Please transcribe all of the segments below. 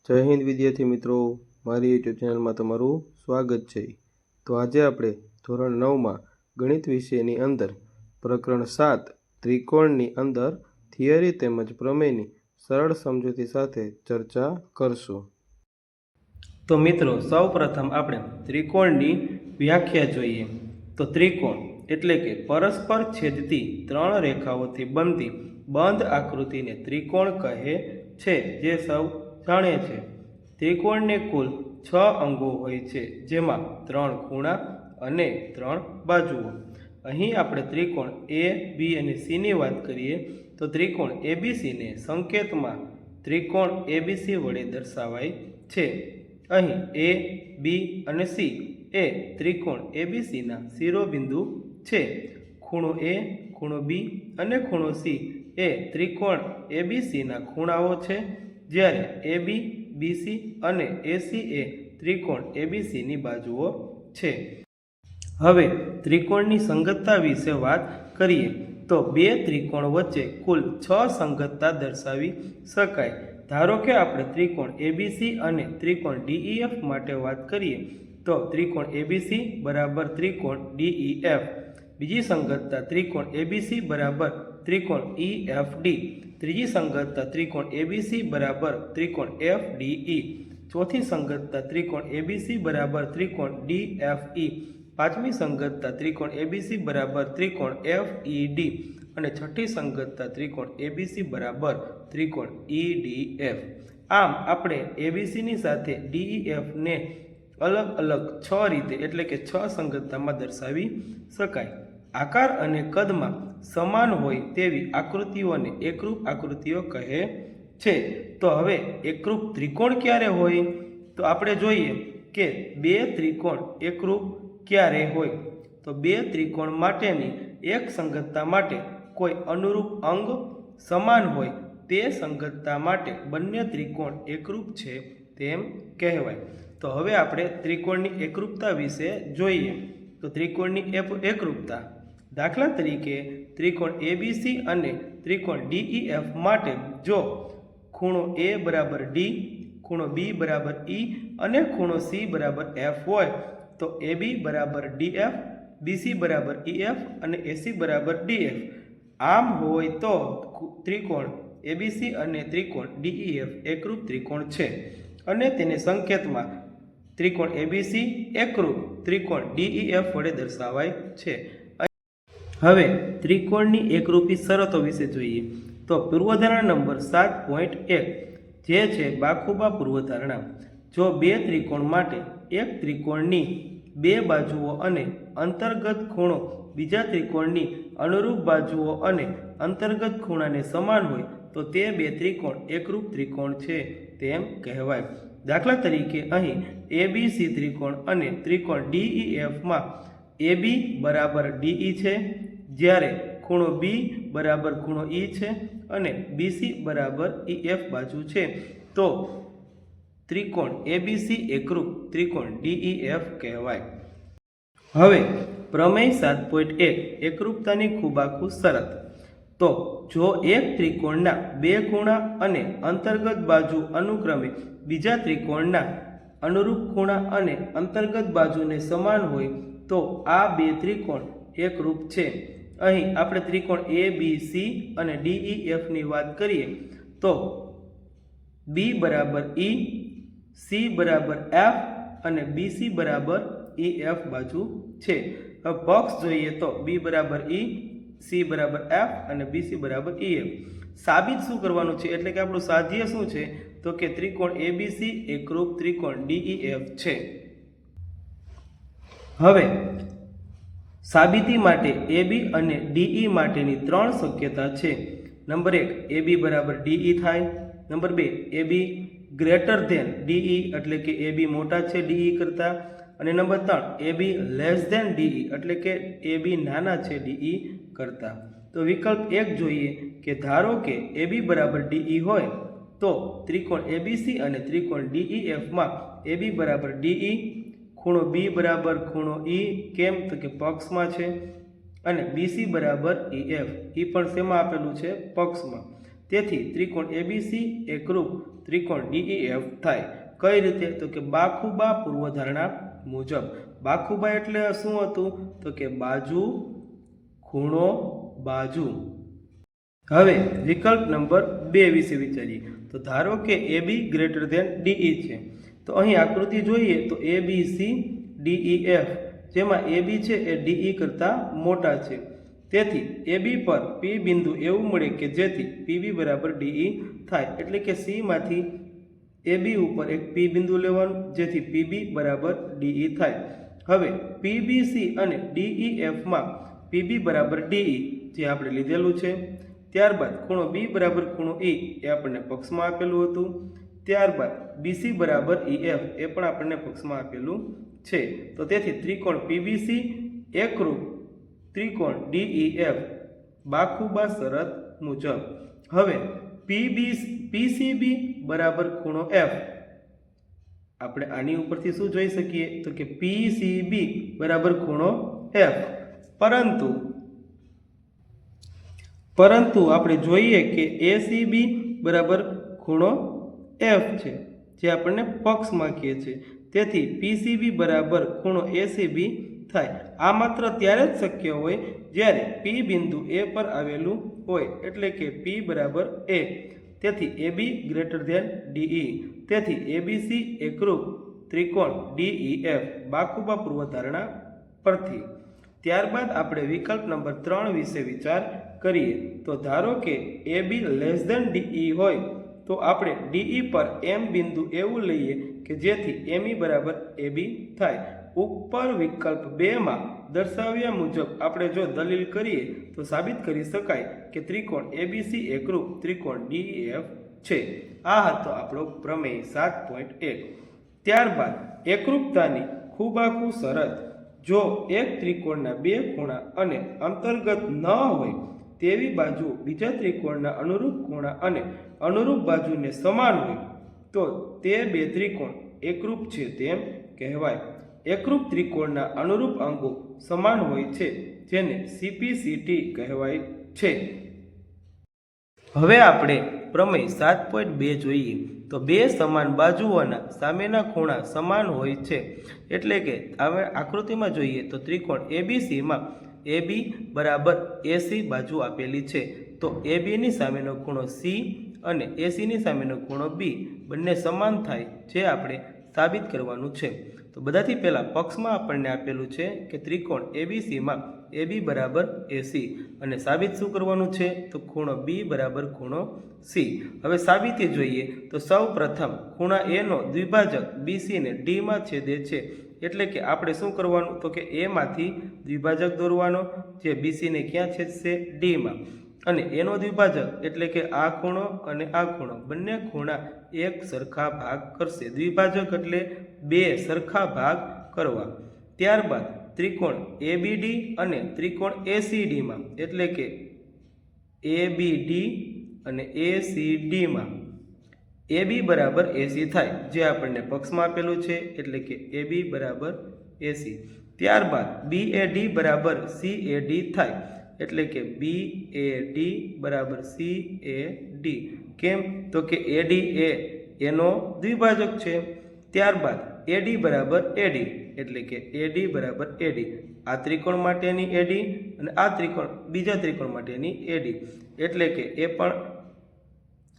જય હિન્દ વિદ્યાર્થી મિત્રો, મારી યુટ્યુબ ચેનલમાં તમારું સ્વાગત છે। તો આજે આપણે ધોરણ 9માં ગણિત વિષયની અંદર પ્રકરણ 7 ત્રિકોણની અંદર થિયરી તેમજ પ્રમેયની સરળ સમજૂતી સાથે ચર્ચા કરશું। તો મિત્રો સૌપ્રથમ આપણે ત્રિકોણની વ્યાખ્યા જોઈએ। તો ત્રિકોણ એટલે કે પરસ્પર છેદતી ત્રણ રેખાઓથી બનતી બંધ આકૃતિને ત્રિકોણ કહે છે, જે સૌ જાણે છે। ત્રિકોણને કુલ 6 અંગો હોય છે, જેમાં 3 ખૂણા અને 3 બાજુઓ। અહીં આપણે ત્રિકોણ એ, બી અને સી ની વાત કરીએ તો ત્રિકોણ એબીસીને સંકેતમાં ત્રિકોણ એબીસી વડે દર્શાવાય છે। અહીં એ, બી અને સી એ ત્રિકોણ એબીસીના શિરોબિંદુ છે। ખૂણો એ, ખૂણો બી અને ખૂણો સી એ ત્રિકોણ એબીસીના ખૂણાઓ છે, જ્યારે એબી, બીસી અને એસી એ ત્રિકોણ એબીસીની બાજુઓ છે। હવે ત્રિકોણની સંગતતા વિશે વાત કરીએ તો બે ત્રિકોણ વચ્ચે કુલ 6 સંગતતા દર્શાવી શકાય। ધારો કે આપણે ત્રિકોણ એબીસી અને ત્રિકોણ ડીઈએફ માટે વાત કરીએ તો ત્રિકોણ એબીસી બરાબર ત્રિકોણ ડીઈએફ। બીજી સંગતતા ત્રિકોણ એબીસી બરાબર ત્રિકોણ ઈએફડી। ત્રીજી સંગતતા ત્રિકોણ એબીસી બરાબર ત્રિકોણ એફડીઈ। ચોથી સંગતતા ત્રિકોણ એબીસી બરાબર ત્રિકોણ ડીએફઈ। પાંચમી સંગતતા ત્રિકોણ એબીસી બરાબર ત્રિકોણ એફઈડી અને છઠ્ઠી સંગતતા ત્રિકોણ એબીસી બરાબર ત્રિકોણ ઈડીએફ। આમ આપણે એબીસીની સાથે ડીઈએફને અલગ અલગ 6 રીતે એટલે કે 6 સંગતતામાં દર્શાવી શકાય। આકાર અને કદમાં સમાન હોય તેવી આકૃતિઓને એકરૂપ આકૃતિઓ કહે છે। તો હવે એકરૂપ ત્રિકોણ ક્યારે હોય? તો આપણે જોઈએ કે બે ત્રિકોણ એકરૂપ ક્યારે હોય? તો બે ત્રિકોણ માટેની એક સંગતતા માટે કોઈ અનુરૂપ અંગ સમાન હોય તે સંગતતા માટે બંને ત્રિકોણ એકરૂપ છે તેમ કહેવાય। તો હવે આપણે ત્રિકોણની એકરૂપતા વિશે જોઈએ। તો ત્રિકોણની એકરૂપતા, દાખલા તરીકે ત્રિકોણ એબીસી અને ત્રિકોણ ડીઈએફ માટે જો ખૂણો એ બરાબર ડી, ખૂણો બી બરાબર ઈ અને ખૂણો સી બરાબર એફ હોય તો એબી બરાબર ડીએફ, બીસી બરાબર ઈએફ અને એસી બરાબર ડીએફ। આમ હોય તો ત્રિકોણ એબીસી અને ત્રિકોણ ડીઈએફ એકરૂપ ત્રિકોણ છે અને તેને સંકેતમાં ત્રિકોણ એબીસી એકરૂપ ત્રિકોણ ડીઈએફ વડે દર્શાવાય છે। હવે ત્રિકોણની એકરૂપી શરતો વિશે જોઈએ તો પૂર્વધારણા નંબર 7.1 જે છે બાખુબા પૂર્વધારણા। જો બે ત્રિકોણ માટે એક ત્રિકોણની બે બાજુઓ અને અંતર્ગત ખૂણો બીજા ત્રિકોણની અનુરૂપ બાજુઓ અને અંતર્ગત ખૂણાને સમાન હોય તો તે બે ત્રિકોણ એકરૂપ ત્રિકોણ છે તેમ કહેવાય। દાખલા તરીકે અહીં એબીસી ત્રિકોણ અને ત્રિકોણ ડીઈએફમાં એબી બરાબર ડીઈ છે, જ્યારે ખૂણો બી બરાબર ખૂણો ઈ છે અને બીસી બરાબર ઈએફ બાજુ છે, તો ત્રિકોણ એબીસી એકરૂપ ત્રિકોણ ડીઈએફ કહેવાય। હવે પ્રમેય 7.1 એકરૂપતાની ખૂબાખૂબ શરત। તો જો એક ત્રિકોણના બે ખૂણા અને અંતર્ગત બાજુ અનુક્રમે બીજા ત્રિકોણના અનુરૂપ ખૂણા અને અંતર્ગત બાજુને સમાન હોય તો આ બે ત્રિકોણ એકરૂપ છે। અહીં આપણે ત્રિકોણ એ બી સી અને ડીઈએફની વાત કરીએ તો બી બરાબર ઈ, સી બરાબર એફ અને બીસી બરાબર ઈએફ બાજુ છે। હવે પક્ષ જોઈએ તો બી બરાબર ઈ, સી બરાબર એફ અને બીસી બરાબર ઈએફ। સાબિત શું કરવાનું છે એટલે કે આપણું સાધ્ય શું છે તો કે ત્રિકોણ એબીસી એકરૂપ ત્રિકોણ ડીઈએફ છે। હવે સાબિતી માટે એબી અને ડીઈ માટેની 3 શક્યતા છે। નંબર 1 એબી બરાબર ડીઈ થાય। નંબર 2 એબી ગ્રેટર ધેન ડીઈ એટલે કે એબી મોટા છે ડીઈ કરતા। અને નંબર 3 એબી લેસ ધેન ડીઈ એટલે કે એબી નાના છે ડીઈ કરતા। તો વિકલ્પ 1 જોઈએ કે ધારો કે એબી બરાબર ડીઈ હોય તો ત્રિકોણ એબીસી અને ત્રિકોણ ડીઈએફમાં એબી બરાબર ડીઈ, ખૂણો બી બરાબર ખૂણો ઈ, કેમ તો કે પક્ષમાં છે, અને બીસી બરાબર ઈએફ, એ પણ શેમાં આપેલું છે? પક્ષમાં। તેથી ત્રિકોણ એબીસી એકરૂપ ત્રિકોણ DEF થાય. કઈ રીતે? તો કે બાખુબા પૂર્વધારણા મુજબ. બાખુબા એટલે શું હતું? તો કે બાજુ, ખૂણો, બાજુ. હવે વિકલ્પ નંબર 2 વિશે વિચારીએ. તો ધારો કે AB ગ્રેટર ધેન DE છે. તો અહીં આકૃતિ જોઈએ તો ABC DEF, જેમાં AB છે એ DE કરતાં મોટા છે. તેથી AB પર P બિંદુ એવું મળે કે જેથી PB બરાબર DE થાય. એટલે કે C માંથી AB ઉપર એક P બિંદુ લેવાનું જેથી PB બરાબર DE થાય. હવે PBC અને DEF માં PB બરાબર DE જે આપણે લીધેલું છે. ત્યારબાદ ખૂણો B બરાબર ખૂણો E એ આપણને પક્ષમાં આપેલું હતું. ત્યારબાદ BC બરાબર EF એ પણ આપણને પક્ષમાં આપેલું છે. તો તેથી ત્રિકોણ PBC એકરૂપ ત્રિકોણ DEF બાખુબા શરત મુજબ. હવે PCB બરાબર ખૂણો F, આપણે આની ઉપરથી શું જોઈ શકીએ? તો કે PCB બરાબર ખૂણો F. પરંતુ આપણે જોઈએ કે ACB બરાબર ખૂણો F છે, જે આપણને પક્ષમાં કહે છે. તેથી PCB બરાબર ખૂણો ACB થાય. આ માત્ર ત્યારે જ શક્ય હોય જ્યારે P બિંદુ A પર આવેલું હોય, એટલે કે P બરાબર A. તેથી AB ગ્રેટર ધેન DE. તેથી ABC એકરૂપ ત્રિકોણ DEF બાખુબા પૂર્વધારણા પરથી. ત્યારબાદ આપણે વિકલ્પ નંબર 3 વિશે વિચાર કરીએ. તો ધારો કે AB લેસ ધેન DE હોય તો આપણે DE પર M બિંદુ એવું લઈએ કે જેથી ME બરાબર AB થાય. ઉપર વિકલ્પ 2 માં દર્શાવ્યા મુજબ આપણે જો દલીલ કરીએ તો સાબિત કરી શકાય કે ત્રિકોણ ABC એકરૂપ ત્રિકોણ DEF છે. આ હતો આપણો પ્રમેય 7.1. ત્યારબાદ એકરૂપતાની ખૂબાખૂ શરત. જો એક ત્રિકોણના 2 ખૂણા અને અંતર્ગત ન હોય તેવી બાજુ બીજા ત્રિકોણના અનુરૂપ ખૂણા અને અનુરૂપ બાજુને સમાન હોય તો તે 2 ત્રિકોણ એકરૂપ છે તેમ કહેવાય. એકરૂપ ત્રિકોણના અનુરૂપ અંગો સમાન હોય છે, જેને CPCT કહેવાય છે. હવે આપણે પ્રમેય 7.2 જોઈએ. તો 2 સમાન બાજુઓના સામેના ખૂણા સમાન હોય છે. એટલે કે હવે આકૃતિમાં જોઈએ તો ત્રિકોણ ABC માં AB બરાબર AC બાજુ આપેલી છે. તો AB ની સામેનો ખૂણો C અને AC ની સામેનો ખૂણો B બંને સમાન થાય, જે આપણે સાબિત કરવાનું છે. તો બધાથી પહેલાં પક્ષમાં આપણને આપેલું છે કે ત્રિકોણ ABC માં AB બરાબર AC, અને સાબિત શું કરવાનું છે? તો ખૂણો B બરાબર ખૂણો C. હવે સાબિતી જોઈએ તો સૌ પ્રથમ ખૂણા A નો દ્વિભાજક BC ને D માં છેદે છે. એટલે કે આપણે શું કરવાનું? તો કે A માંથી દ્વિભાજક દોરવાનો જે BC ને ક્યાં છેદશે? D માં. અને એનો દ્વિભાજક એટલે કે આ ખૂણો અને આ ખૂણો બંને ખૂણા એક સરખા ભાગ કરશે. દ્વિભાજક એટલે 2 સરખા ભાગ કરવા. ત્યારબાદ ત્રિકોણ ABD અને ત્રિકોણ ACD માં એટલે કે ABD અને ACD માં AB બરાબર AC થાય, જે આપણને પક્ષમાં આપેલું છે. એટલે કે AB બરાબર AC. ત્યારબાદ BAD બરાબર CAD થાય, એટલે કે BAD બરાબર CAD. કેમ? તો કે AD એ એનો દ્વિભાજક છે. ત્યારબાદ AD બરાબર AD, એટલે કે AD બરાબર AD. આ ત્રિકોણ માટેની AD અને આ ત્રિકોણ બીજા ત્રિકોણ માટેની AD, એટલે કે એ પણ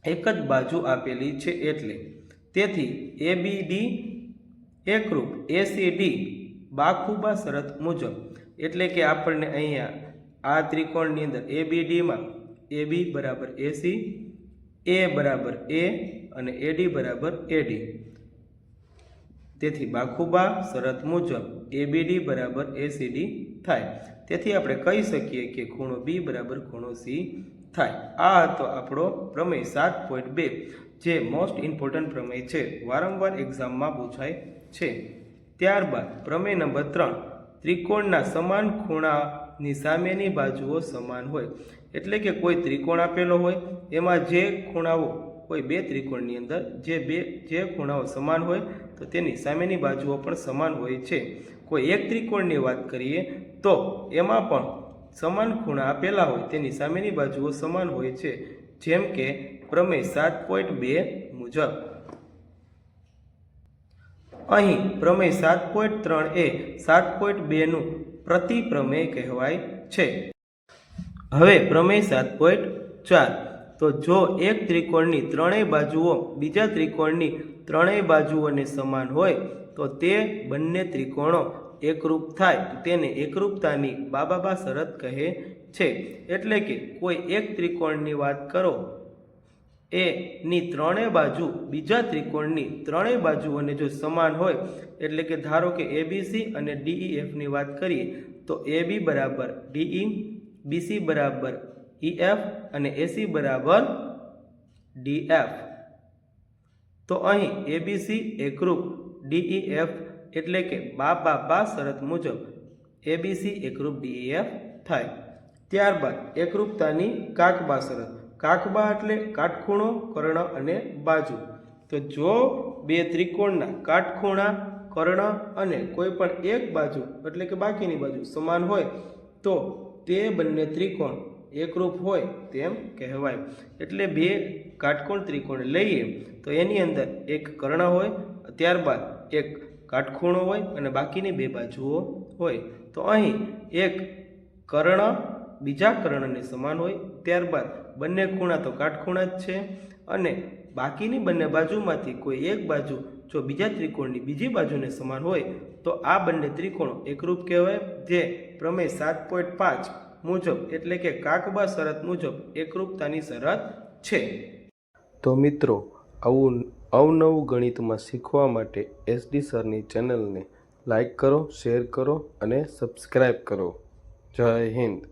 એક જ બાજુ આપેલી છે. એટલે તેથી ABD એકરૂપ ACD બાખુબા શરત મુજબ. એટલે કે આપણને અહીંયા આ ત્રિકોણની અંદર ABD માં AB બરાબર AC, A બરાબર A અને AD બરાબર AD. તેથી બાખુબા શરત મુજબ ABD બરાબર ACD થાય. તેથી આપણે કહી શકીએ કે ખૂણો B બરાબર ખૂણો C થાય. આ હતો આપણો પ્રમેય 7.2, જે મોસ્ટ ઇમ્પોર્ટન્ટ પ્રમેય છે, વારંવાર એક્ઝામમાં પૂછાય છે. ત્યારબાદ પ્રમેય નંબર 3, ત્રિકોણના સમાન ખૂણાની સામેની બાજુઓ સમાન હોય. એટલે કે કોઈ ત્રિકોણ આપેલો હોય, એમાં જે ખૂણાઓ કોઈ 2 ત્રિકોણની અંદર જે ખૂણાઓ સમાન હોય તો તેની સામેની બાજુઓ પણ સમાન હોય છે. કોઈ એક ત્રિકોણની વાત કરીએ તો એમાં પણ સમાન ખૂણા આપેલા હોય, તેની સામેની બાજુઓ સમાન હોય છે. જેમ કે પ્રમેય 7.2 મુજબ. અહીં પ્રમેય 7.3 એ 7.2નું પ્રતિપ્રમેય કહેવાય છે. હવે પ્રમેય 7.4, તો જો એક ત્રિકોણની ત્રણેય બાજુઓ બીજા ત્રિકોણની ત્રણેય બાજુઓને સમાન હોય તો તે બંને ત્રિકોણો એકરૂપ થાય તેને એકરૂપતાની બાબા શરત કહે છે. એટલે કે કોઈ એક ત્રિકોણની વાત કરો, એની ત્રણેય બાજુ બીજા ત્રિકોણની ત્રણેય બાજુઓને જો સમાન હોય, એટલે કે ધારો કે એબીસી અને ડીઈએફની વાત કરીએ તો એબી બરાબર ડીઈ, બીસી બરાબર ઈએફ અને એસી બરાબર ડીએફ. તો અહીં એબીસી એકરૂપ ડીઈએફ એટલે કે બા શરત મુજબ એબીસી એકરૂપ ડીઈએફ થાય. ત્યારબાદ એકરૂપતાની કાકબા શરત. કાકબા એટલે કાટખૂણો, કર્ણ અને બાજુ. તો જો બે ત્રિકોણના કાટખૂણા, કર્ણ અને કોઈ પણ એક બાજુ એટલે કે બાકીની બાજુ સમાન હોય તો તે બંને ત્રિકોણ એકરૂપ હોય તેમ કહેવાય. એટલે બે કાટકોણ ત્રિકોણ લઈએ તો એની અંદર એક કર્ણ હોય, ત્યારબાદ એક કાટખૂણો હોય અને બાકીની બે બાજુઓ હોય. તો અહીં એક કર્ણ બીજા કર્ણને સમાન હોય, ત્યારબાદ બંને ખૂણા તો કાટખૂણા જ છે અને બાકીની બંને બાજુમાંથી કોઈ એક બાજુ જો બીજા ત્રિકોણની બીજી બાજુને સમાન હોય તો આ બંને ત્રિકોણો એકરૂપ કહેવાય, જે પ્રમેય 7.5 મુજબ એટલે કે કાકબા શરત મુજબ એકરૂપતાની શરત છે. તો મિત્રો, આવું અવનવું ગણિતમાં શીખવા માટે SD સરની ચેનલને લાઈક કરો, શેર કરો અને સબસ્ક્રાઈબ કરો. જય હિન્દ.